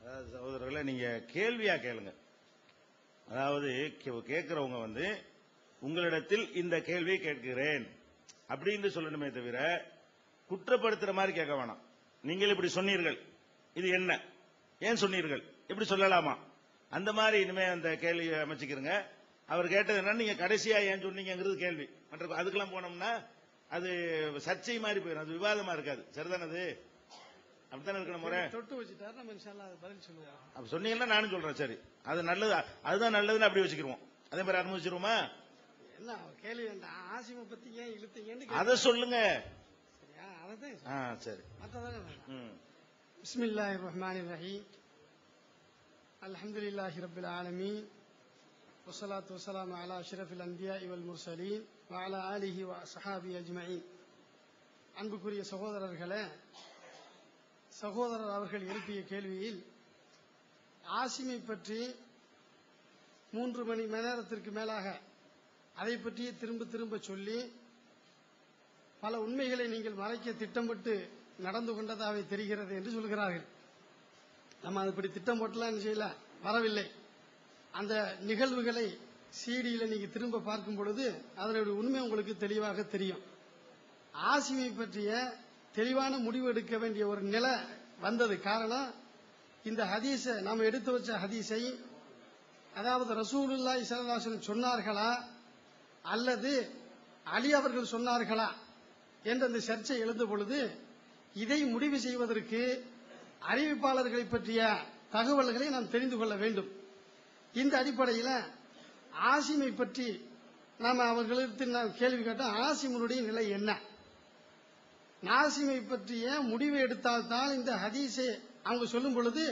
அதாவது சகோதரர்களை நீங்க கேள்வியா கேளுங்க. அதாவது கேட்கிறவங்க உங்களிடத்தில் இந்த கேள்வியை கேட்கிறேன் அப்படின்னு சொல்லணுமே தவிர குற்றப்படுத்துற மாதிரி கேட்க வேணாம். நீங்கள் இப்படி சொன்னீர்கள், இது என்ன, ஏன் சொன்னீர்கள், இப்படி சொல்லலாமா, அந்த மாதிரி இனிமே அந்த கேள்வியை அமைச்சுக்கிறங்க. அவர் கேட்டது என்ன, நீங்க கடைசியா ஏன் சொன்னீங்கிறது கேள்வி. மற்ற அதுக்கெல்லாம் போனோம்னா அது சர்ச்சை மாதிரி போயிடும், அது விவாதமா இருக்காது. சரிதானது? அப்படித்தானே இருக்கணும் முறை. தொட்டு வச்சுட்டாரு, நம்ம இன்ஷால்லா பதில் சொல்லுவோம். அப்ப சொன்னீங்கன்னா நானும் சொல்றேன். சரி, அது நல்லது, அதுதான் நல்லதுன்னு அப்படி வச்சுக்கிருவோம். அதே மாதிரி அனுமதிச்சிருவோமா? என்ன கேள்வி வேண்டாம், ஆசிமை பத்தி ஏன் இழுத்தீங்கன்னு அதை சொல்லுங்க. சரியா? அதான் சரி. மற்றதானே வேண்டாம். பிஸ்மில்லாஹிர் ரஹ்மானிர் ரஹீம். அல்ஹம்துலில்லாஹி ரப்பில் ஆலமீன். வஸ்ஸலாத்து வஸ்ஸலாமு அலா அஷ்ரஃபில் அன்பியாஇ வல் முர்ஸலீன் வ அலா ஆலிஹி வ ஸஹாபிஹி அஜ்மஈன். அன்புக்குரிய சகோதரர்களே, சகோதரர் அவர்கள் எழுப்பிய கேள்வியில் ஆசிமை பற்றி 3 மணி நேரத்திற்கு மேலாக அதை பற்றியே திரும்ப திரும்ப சொல்லி பல உண்மைகளை நீங்கள் மறைக்க திட்டமிட்டு நடந்து கொண்டதாகவே தெரிகிறது என்று சொல்கிறார்கள். நம்ம அதுபடி திட்டம் போட்டலாம் என்ன செய்யல, வரவில்லை. அந்த நிகழ்வுகளை சிடியில நீங்க திரும்ப பார்க்கும் பொழுது அதனுடைய உண்மை உங்களுக்கு தெளிவாக தெரியும். ஆசிமை பற்றிய தெளிவான முடிவு எடுக்க வேண்டிய ஒரு நிலை வந்தது. காரணம், இந்த ஹதீஸை நாம் எடுத்து வச்ச ஹதீஸை அதாவது ரசூலுல்லாஹி ஸல்லல்லாஹு அலைஹி வஸல்லம் சொன்னார்களா அல்லது அலி அவர்கள் சொன்னார்களா என்ற அந்த சர்ச்சை எழுந்த பொழுது இதை முடிவு செய்வதற்கு அறிவிப்பாளர்களை பற்றிய தகவல்களை நாம் தெரிந்து கொள்ள வேண்டும். இந்த அடிப்படையில் ஆசிமை பற்றி நாம் அவர்களுக்கு கேள்வி கேட்டோம். ஆசிமனுடைய நிலை என்ன, ஆசிமை பற்றிய முடிவு எடுத்தால்தான் இந்த ஹதீஸை அவங்க சொல்லும் பொழுது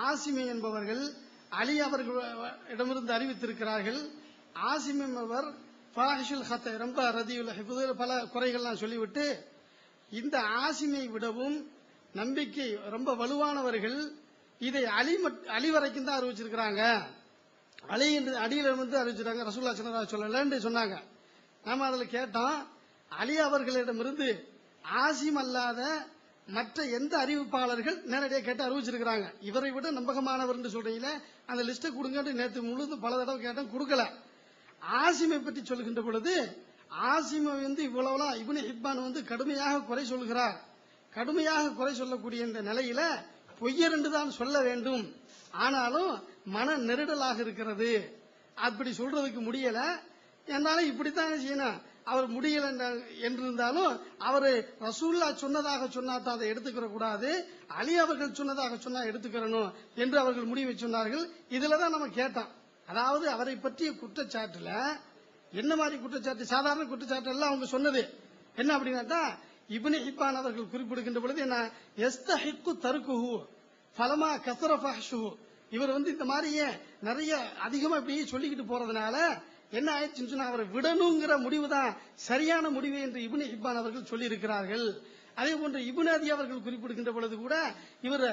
ஆசிமை என்பவர்கள் அலி அவர்களிடமிருந்து அறிவித்திருக்கிறார்கள். ஆசிம் என்பவர் ஃபாஹிஷுல் ஹத்தை, ரொம்ப ரதியுல் ஹிஃபுல், பல குறைகள்லாம் சொல்லிவிட்டு இந்த ஆசிமை விடவும் நம்பிக்கை ரொம்ப வலுவானவர்கள். இதை அலி வரைக்கும் தான் அறிவிச்சிருக்கிறாங்க, அலி என்று அடியிலிருந்து அறிவிச்சிருக்காங்க, ரசூலுல்லாஹி ஸல்லல்லாஹு அலைஹி வஸல்லம் சொல்லலன்னு சொன்னாங்க. நாம அதில் கேட்டோம், அலி அவர்களிடமிருந்து ஆசிம் அல்லாத மற்ற எந்த அறிவிப்பாளர்கள் நேரடியாக கேட்டு அறிவிச்சிருக்கிறாங்க, இவரை விட நம்பகமானவர் என்று சொல்றீங்கள, அந்த லிஸ்ட்டை கொடுங்க. நேற்று முழுது பல தடவை கேட்டோம், கொடுக்கல. ஆசிமை பற்றி சொல்லுகின்ற பொழுது ஆசிமை இவ்வளவுலாம் இப்னு ஹிப்பான் கடுமையாக குறை சொல்கிறார். கடுமையாக குறை சொல்லக்கூடிய இந்த நிலையில பொய்யர் என்று தான் சொல்ல வேண்டும், ஆனாலும் மன நெருடலாக இருக்கிறது, அப்படி சொல்றதுக்கு முடியல. என்னாலும் இப்படித்தான் செய்யணும், அவர் முடியல என்றிருந்தாலும் அவர் ரசூலுல்லாஹ் சொன்னதாக சொன்னா தான் அதை எடுத்துக்கிற கூடாது, அலி அவர்கள் சொன்னதாக சொன்னா எடுத்துக்கிறணும் என்று அவர்கள் முடிவை சொன்னார்கள். இதுலதான் நம்ம கேட்டோம். அதாவது அவரை பற்றிய குற்றச்சாட்டுல என்ன மாதிரி குற்றச்சாட்டு, சாதாரண குற்றச்சாட்டு எல்லாம் அவங்க சொன்னது என்ன அப்படின்னா, இப்னு ஹிப்பான் அவர்கள் குறிப்பிடுகின்ற பொழுது என்ன, யஸ்தஹிக்கு தர்குஹு ஃபலமா கஸர ஃபஹ்ஷுஹு, இவர் இந்த மாதிரியே நிறைய அதிகமா இப்படி சொல்லிக்கிட்டு போறதுனால என்ன ஆயிடுச்சுன்னு சொன்னா அவரை விடணுங்கிற முடிவு தான் சரியான முடிவு என்று இப்னு ஹிப்பான் அவர்கள் சொல்லி இருக்கிறார்கள். அதே போன்று இப்னு அதி அவர்கள் குறிப்பிடுகின்ற பொழுது கூட இவர்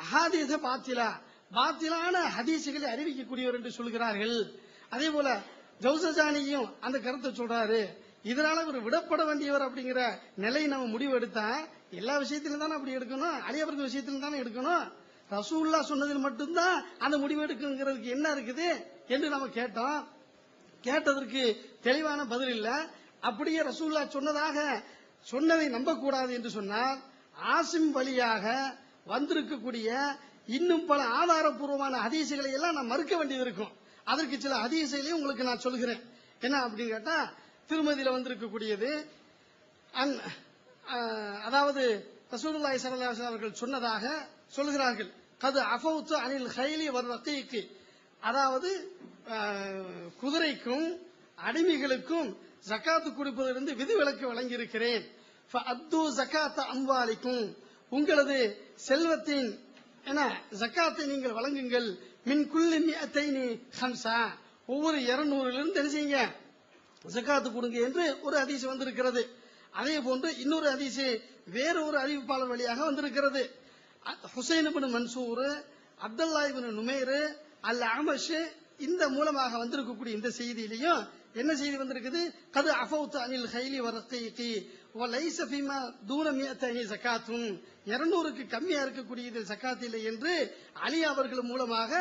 அஹாதீஸ பாத்திலான ஹதீசுகளை அறிவிக்கக்கூடியவர் என்று சொல்கிறார்கள். அதே போல ஜௌசஜானியும் அந்த கருத்தை சொல்றாரு. இதனால இவர் விடப்பட வேண்டியவர் அப்படிங்கிற நிலை நம்ம முடிவு எடுத்தா எல்லா விஷயத்திலும் தானே அப்படி எடுக்கணும், அலி அவர்கள் விஷயத்திலும் தானே எடுக்கணும். ரசூலுல்லாஹ் சொன்னதில் மட்டும்தான் அந்த முடிவு எடுக்குங்கிறதுக்கு என்ன இருக்குது என்று நம்ம கேட்டோம். கேட்டதற்கு தெளிவான பதில் இல்ல. அப்படியே ரசூலுல்லாஹ் சொன்னதை நம்பக்கூடாது என்று சொன்னால் ஆசிம் வழியாக வந்திருக்கக்கூடிய இன்னும் பல ஆதாரபூர்வமான ஹதீசுகளை எல்லாம் நான் மறுக்க வேண்டியது இருக்கும். அதற்கு சில ஹதீசுகளையும் உங்களுக்கு நான் சொல்கிறேன். என்ன அப்படின்னு கேட்டா, திருமதியில வந்திருக்கக்கூடியது, அதாவது ரசூலுல்லாஹி ஸல்லல்லாஹு அலைஹி வஸல்லம் அவர்கள் சொன்னதாக சொல்கிறார்கள். கது அஃபௌத்து அனில் கைலி வர் ரகீக், அதாவது குதிரைக்கும் அடிமைகளுக்கும் ஜகாத்து கொடுப்பதிலிருந்து விதிவிலக்கு வழங்கியிருக்கிறேன். ஃபஅத்து ஜகாத்த அம்வாலிக்கும், உங்களது செல்வத்தின் ஜகாத்தை நீங்கள் வழங்குங்கள். மின் குல்லி மிஅத்தைனி ஹம்ஸா, ஒவ்வொரு 200லிருந்து என்ன செய்யுங்க, ஜகாத்து கொடுங்க என்று ஒரு ஹதீஸ் வந்திருக்கிறது. அதே போன்று இன்னொரு ஹதீஸ் வேற ஒரு அறிவிப்பாளர் வழியாக வந்திருக்கிறது. ஹுசைன் இப்னு மன்சூர், அப்துல்லா இப்னு நுமைர், அல் அமஷ், இந்த மூலமாக வந்திருக்கக்கூடிய இந்த செய்தியிலையும் என்ன செய்தி வந்திருக்குது? கது அஃபௌத் அனில் கைலி வரக்கீகி வலைஸ ஃபீமா தூன மியத்தனி ஸகாத்துன், 200க்கு கம்மியா இருக்கக்கூடிய இதில் ஸகாத் இல்லை என்று அலி அவர்கள் மூலமாக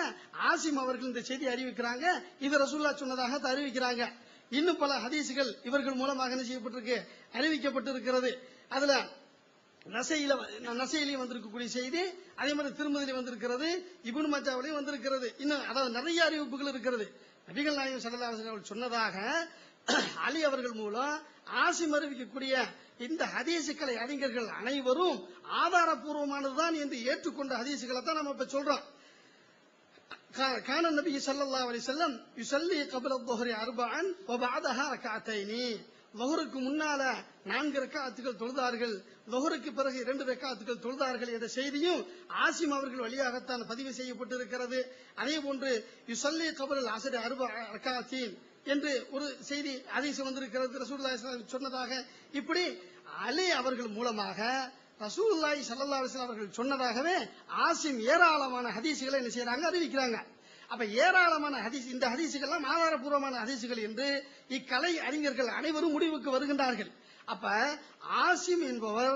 ஆசிம் அவர்கள் இந்த செய்தி அறிவிக்கிறாங்க. இது ரசூலுல்லாஹ் சொன்னதாக அறிவிக்கிறாங்க. இன்னும் பல ஹதீஸ்கள் இவர்கள் மூலமாக என்ன செய்யப்பட்டிருக்கு, அறிவிக்கப்பட்டிருக்கிறது. அதுல நசையிலையும் வந்திருக்கக்கூடிய செய்தி, அதே மாதிரி திருமதியில வந்திருக்கிறது, இப்னு மஜாவிலையும் வந்திருக்கிறது. இன்னும் அதாவது நிறைய அறிவிப்புகள் இருக்கிறது. நபிகள் நாயகம் ஸல்லல்லாஹு அலைஹி வஸல்லம் சொன்னதாக அலி அவர்கள் மூலம் ஆசிம் அறிவிக்கக்கூடிய இந்த ஹதீசுகளை அறிஞர்கள் அனைவரும் ஆதாரபூர்வமானதுதான் என்று ஏற்றுக்கொண்ட ஹதீசுகளை தான் நம்ம இப்ப சொல்றோம். கான நபி ஸல்லல்லாஹு அலைஹி வஸல்லம் யுஸல்லி قبل الظهر 4 وبعدها ركعتين, ظஹருக்கு முன்னால 4 ரக்காத்துகள் தொழுதார்கள், ظஹருக்கு பிறகு 2 ரக்காத்துகள் தொழுதார்கள் என்ற செய்தியும் ஆசிம் அவர்கள் வழியாகத்தான் பதிவு செய்யப்பட்டிருக்கிறது. அதே போன்று யுஸல்லி قبل العصر 4 ரக்காத்தீன் என்று ஒரு செய்தி ஹதீஸ் வந்திருக்கிறது ரசூலுல்லாஹி ஸல்லல்லாஹு அலைஹி வஸல்லம் சொன்னதாக. இப்படி அலி அவர்கள் மூலமாக ரசூலுல்லாஹி ஸல்லல்லாஹு அலைஹி வஸல்லம் அவர்கள் சொன்னதாகவே ஆசிம் ஏராளமான ஹதீஸ்களை என்ன செய்யறாங்க, அறிவிக்கிறாங்க. அப்ப ஏராளமான ஹதீஸ், இந்த ஹதீசுகள்லாம் ஆதாரபூர்வமான ஹதீசுகள் என்று இக்கலை அறிஞர்கள் அனைவரும் முடிவுக்கு வருகின்றார்கள். அப்ப ஆசிம் என்பவர்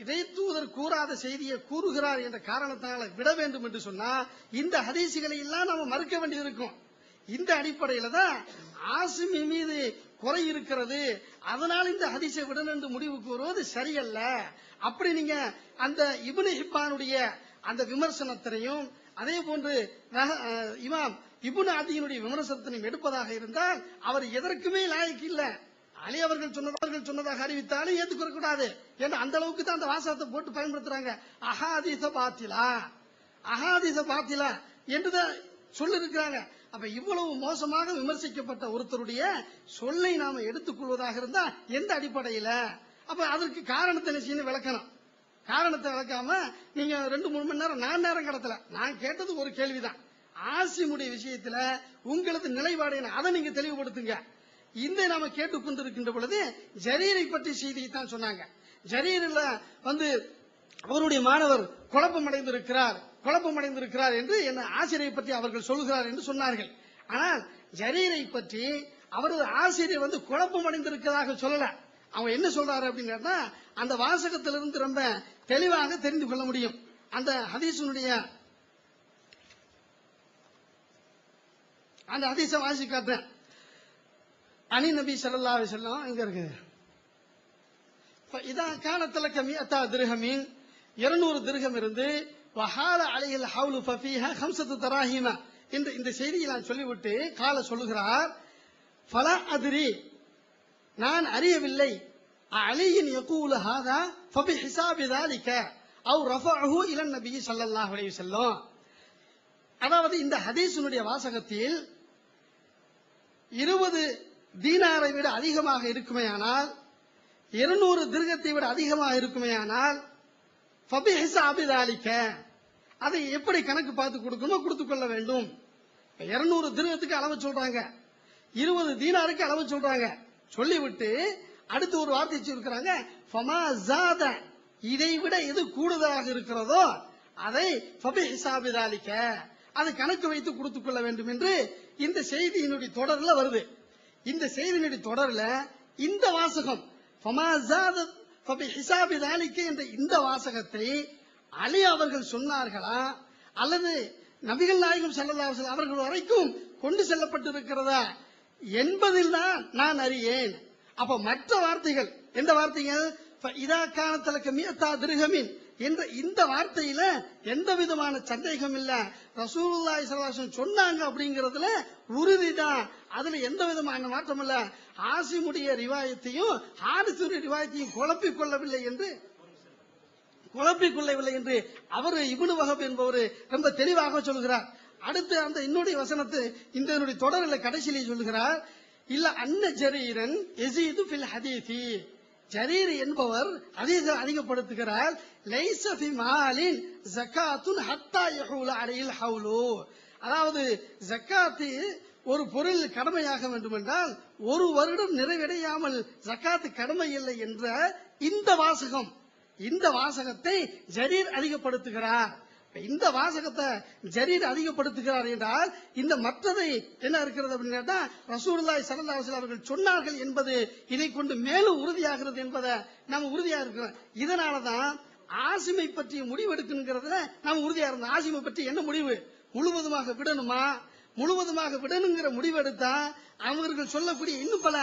இறை தூதர் கூறாத செய்தியை கூறுகிறார் என்ற காரணத்தால விட வேண்டும் என்று சொன்னா இந்த ஹதீசுகளை எல்லாம் நம்ம மறுக்க வேண்டியிருக்கும். இந்த அடிப்படையில தான் ஆசிம் மீது குறை இருக்கிறது, அதனால இந்த ஹதீஸை விடணும் என்று முடிவுக்கு வருவது சரியல்ல. அப்படி நீங்க அந்த இப்னு ஹிப்பானுடைய அந்த விமர்சனத்தினையும் அதே போன்று இமாம் இப்னு அதியினுடைய விமர்சனத்தினையும் எடுப்பதாக இருந்தால் அவர் எதற்குமே லாயக்கு இல்ல. அலி அவர்கள் சொன்னதாக அறிவித்தாலும் ஏற்றுக்கொள்ள கூடாது. ஏன்னா அந்த அளவுக்கு தான் அந்த வாசகத்தை போட்டு பயன்படுத்துறாங்க. அஹாதீஸ பாத்திலா என்றுதான் சொல்லிருக்கிறாங்க. அப்ப இவ்வளவு மோசமாக விமர்சிக்கப்பட்ட ஒருத்தருடைய சொல்லை நாம எடுத்துக்கொள்வதாக இருந்தா எந்த அடிப்படையில? அப்ப அதற்கு காரணத்தை நிச்சயம் விளக்கணும். காரணத்தை விளக்காம நீங்க 2-3 மணி நேரம் நான் நேரம் கடத்தல. நான் கேட்டது ஒரு கேள்விதான். ஆசிமுடைய விஷயத்துல உங்களது நிலைப்பாடு என்ன, அதை நீங்க தெளிவுபடுத்துங்க. இந்த நாம கேட்டுக்கொண்டிருக்கின்ற பொழுது ஜரீரை பற்றி செய்தியை தான் சொன்னாங்க. ஜரீரில் அவருடைய மாணவர் குழப்பமடைந்திருக்கிறார் என்று என்ன ஆசிரியை பற்றி அவர்கள் சொல்கிறார் என்று சொன்னார்கள். ஆனால் ஜரீரை பற்றி அவரது ஆசிரியர் குழப்பமடைந்திருக்கிறதாக சொல்லல. அவங்க என்ன சொல்றாரு அப்படின்னா அந்த வாசகத்திலிருந்து ரொம்ப தெளிவாக தெரிந்து கொள்ள முடியும். அந்த ஹதீஸுடைய அந்த ஹதீஸை வாசி காட்டுறேன். அனி நபி ஸல்லல்லாஹு அலைஹி வஸல்லம் இங்க இருக்கு. இதா கானத் லக 100 திர்ஹமின், 200 திர்ஹம் இருந்து வஹால அலைஹில் ஹவுலு ஃபீஹா 5 தராஹிம என்று இந்த செய்தியை நான் சொல்லிவிட்டு கால சொல்லுகிறார். ஃபலா அத்ரி, நான் அறியவில்லை, அலியின் யகூலு ஹாதா ஃபபிஹிசாபி ذلك அவ் ரஃபஅஹு இலா நபி ஸல்லல்லாஹு அலைஹி வஸல்லம். அதாவது இந்த ஹதீஸினுடைய வாசகத்தில் 20 தீனாரை விட அதிகமாக இருக்குமேயானால், 200 திர்ஹத்தை விட அதிகமாக இருக்குமேயானால் ஃபபிஹிசாபி ذلك அதை எப்படி கணக்கு பார்த்து கொடுக்கணுமோ கொடுத்துக் கொள்ள வேண்டும். 200 திர்ஹத்துக்கு அளவு சொல்றாங்க, 20 தீனாருக்கு அளவு சொல்றாங்க. சொல்லிவிட்டு அடுத்து ஒரு வார்த்தை சொல்லிருக்கிறாங்க, ஃபமா ஜாத, இதை விட எது கூடுதலாக இருக்கிறதோ அதை ஃபபிஹிசாபி ذلك அதை கணக்கு வைத்து கொடுத்துக் கொள்ள வேண்டும் என்று இந்த செய்தியினுடைய தொடர்ல வருது. இந்த செய்தியினுடைய தொடர்ல இந்த வாசகம் ஃபமா ஜாத ஃபபிஹிசாபி ذلك என்ற இந்த வாசகத்தை அலி அவர்கள் சொன்னார்களா அல்லது நபிகள் நாயகம் ஸல்லல்லாஹு அலைஹி வஸல்லம் அவர்கள் வரைக்கும் கொண்டு செல்லப்பட்டிருக்கிறதா என்பதில் தான் நான் அறியேன். அப்ப மற்ற வார்த்தைகள் எந்த வார்த்தைகள்? இதா கானத் லக 100 திர்ஹமின் என்ற இந்த வார்த்தையில எந்த விதமான சந்தேகம் இல்ல. ரசூலுல்லாஹி ஸல்லல்லாஹு அலைஹி வஸல்லம் சொன்னாங்க அப்படிங்கறதுல உறுதிதான். அதுல எந்த விதமான மாற்றம் இல்ல. ஆசிமுடைய ரிவாயத்தையும் ஹாரிசுடைய ரிவாயத்தையும் குழப்பிக் கொள்ளவில்லை என்று அவர் இப்னு வஹப் என்பவர் ரொம்ப தெளிவாக சொல்கிறார். அடுத்து அந்த இன்னொரு வசனத்தை இந்த தொடரில் கடைசியிலே சொல்கிறார், இல்ல அன்ன ஜரீரன் யஸீது ஃபில் ஹதீஸி, ஜரீர் என்பவர் ஹதீஸை அதிகப்படுத்துகிறார். லைஸ ஃபி மாலின் ஸகாத்துன் ஹத்தா யஹூல அலைஹில் ஹவுலு, அதாவது ஜக்காத்து ஒரு பொருள் கடமையாக வேண்டும் என்றால் 1 வருடம் நிறைவடையாமல் ஜக்காத்து கடமை இல்லை என்ற இந்த வாசகத்தை ஜரீர் அதிகப்படுத்துகிறார். இந்த வாசகத்தை ஜரீர் அதிகப்படுத்துகிறார் என்றால் இந்த மற்றதை என்ன இருக்கிறது அப்படின்னு கேட்டா ரசூலுல்லாஹி ஸல்லல்லாஹு அலைஹி வஸல்லம் அவர்கள் சொன்னார்கள் என்பது இதை கொண்டு மேலும் உறுதியாகிறது என்பதை நாம உறுதியா இருக்கிறோம். இதனாலதான் ஆசிமை பற்றி முடிவெடுக்குங்கிறதுல நாம உறுதியா இருந்தோம். ஆசிமை பற்றி என்ன முடிவு? முழுவதுமாக விடணுமா? முழுவதுமாக விடணுங்கிற முடிவெடுத்தா அவர்கள் சொல்லக்கூடிய இன்னும் பல